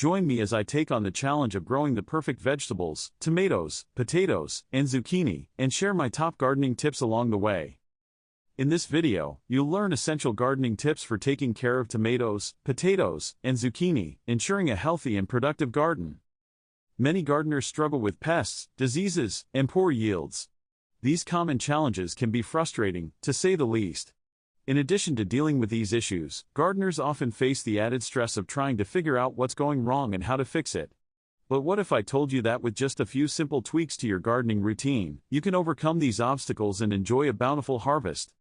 Join me as I take on the challenge of growing the perfect vegetables, tomatoes, potatoes, and zucchini, and share my top gardening tips along the way. In this video, you'll learn essential gardening tips for taking care of tomatoes, potatoes, and zucchini, ensuring a healthy and productive garden. Many gardeners struggle with pests, diseases, and poor yields. These common challenges can be frustrating, to say the least. In addition to dealing with these issues, gardeners often face the added stress of trying to figure out what's going wrong and how to fix it. But what if I told you that with just a few simple tweaks to your gardening routine, you can overcome these obstacles and enjoy a bountiful harvest?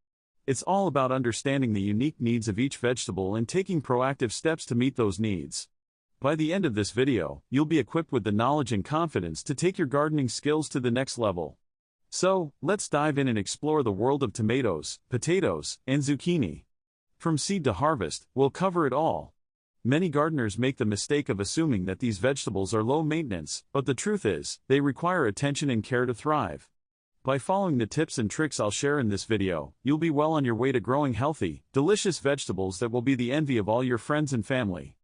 It's all about understanding the unique needs of each vegetable and taking proactive steps to meet those needs. By the end of this video, you'll be equipped with the knowledge and confidence to take your gardening skills to the next level. So, let's dive in and explore the world of tomatoes, potatoes, and zucchini. From seed to harvest, we'll cover it all. Many gardeners make the mistake of assuming that these vegetables are low maintenance, but the truth is, they require attention and care to thrive. By following the tips and tricks I'll share in this video, you'll be well on your way to growing healthy, delicious vegetables that will be the envy of all your friends and family.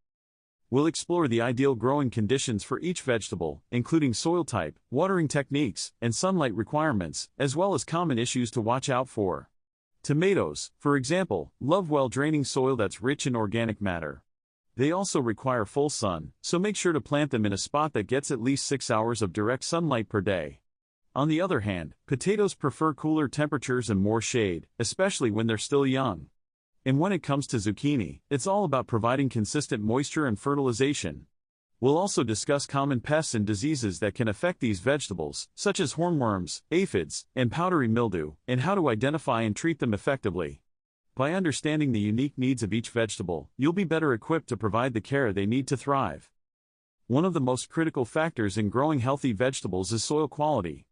We'll explore the ideal growing conditions for each vegetable, including soil type, watering techniques, and sunlight requirements, as well as common issues to watch out for. Tomatoes, for example, love well-draining soil that's rich in organic matter. They also require full sun, so make sure to plant them in a spot that gets at least 6 hours of direct sunlight per day. On the other hand, potatoes prefer cooler temperatures and more shade, especially when they're still young. And when it comes to zucchini, it's all about providing consistent moisture and fertilization. We'll also discuss common pests and diseases that can affect these vegetables, such as hornworms, aphids, and powdery mildew, and how to identify and treat them effectively. By understanding the unique needs of each vegetable, you'll be better equipped to provide the care they need to thrive. One of the most critical factors in growing healthy vegetables is soil quality.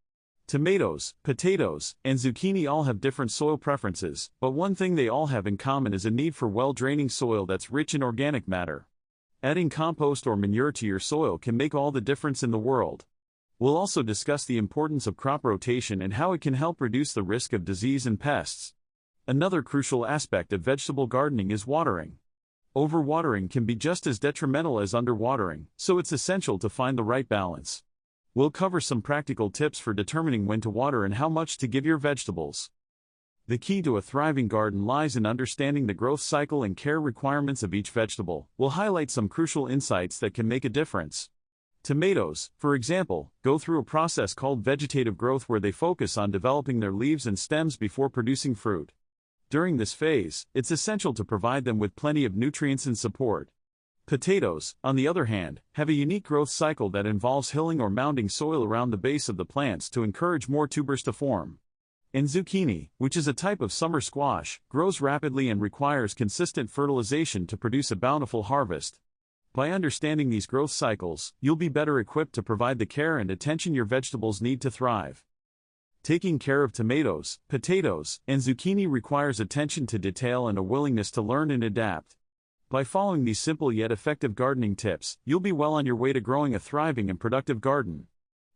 Tomatoes, potatoes, and zucchini all have different soil preferences, but one thing they all have in common is a need for well-draining soil that's rich in organic matter. Adding compost or manure to your soil can make all the difference in the world. We'll also discuss the importance of crop rotation and how it can help reduce the risk of disease and pests. Another crucial aspect of vegetable gardening is watering. Overwatering can be just as detrimental as underwatering, so it's essential to find the right balance. We'll cover some practical tips for determining when to water and how much to give your vegetables. The key to a thriving garden lies in understanding the growth cycle and care requirements of each vegetable. We'll highlight some crucial insights that can make a difference. Tomatoes, for example, go through a process called vegetative growth where they focus on developing their leaves and stems before producing fruit. During this phase, it's essential to provide them with plenty of nutrients and support. Potatoes, on the other hand, have a unique growth cycle that involves hilling or mounding soil around the base of the plants to encourage more tubers to form. And zucchini, which is a type of summer squash, grows rapidly and requires consistent fertilization to produce a bountiful harvest. By understanding these growth cycles, you'll be better equipped to provide the care and attention your vegetables need to thrive. Taking care of tomatoes, potatoes, and zucchini requires attention to detail and a willingness to learn and adapt. By following these simple yet effective gardening tips, you'll be well on your way to growing a thriving and productive garden.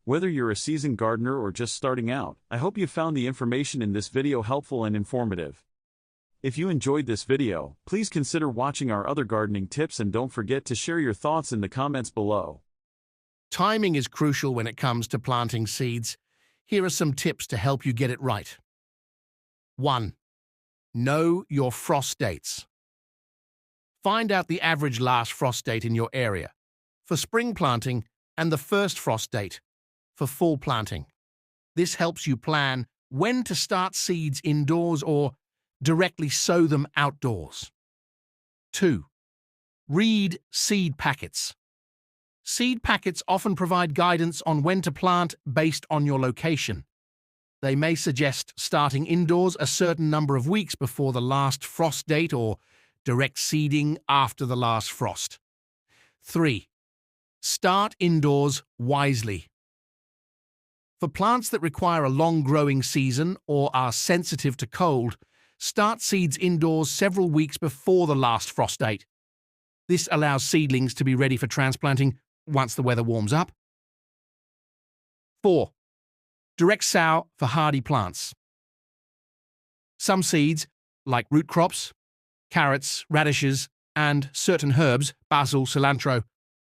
Whether you're a seasoned gardener or just starting out, I hope you found the information in this video helpful and informative. If you enjoyed this video, please consider watching our other gardening tips and don't forget to share your thoughts in the comments below. Timing is crucial when it comes to planting seeds. Here are some tips to help you get it right. 1. Know your frost dates. Find out the average last frost date in your area for spring planting and the first frost date for fall planting. This helps you plan when to start seeds indoors or directly sow them outdoors. 2. Read seed packets. Seed packets often provide guidance on when to plant based on your location. They may suggest starting indoors a certain number of weeks before the last frost date or direct seeding after the last frost. 3. Start indoors wisely. For plants that require a long growing season or are sensitive to cold, start seeds indoors several weeks before the last frost date. This allows seedlings to be ready for transplanting once the weather warms up. 4. Direct sow for hardy plants. Some seeds, like root crops, carrots, radishes, and certain herbs, basil, cilantro,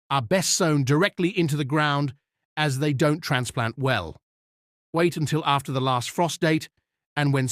are best sown directly into the ground as they don't transplant well. Wait until after the last frost date, and when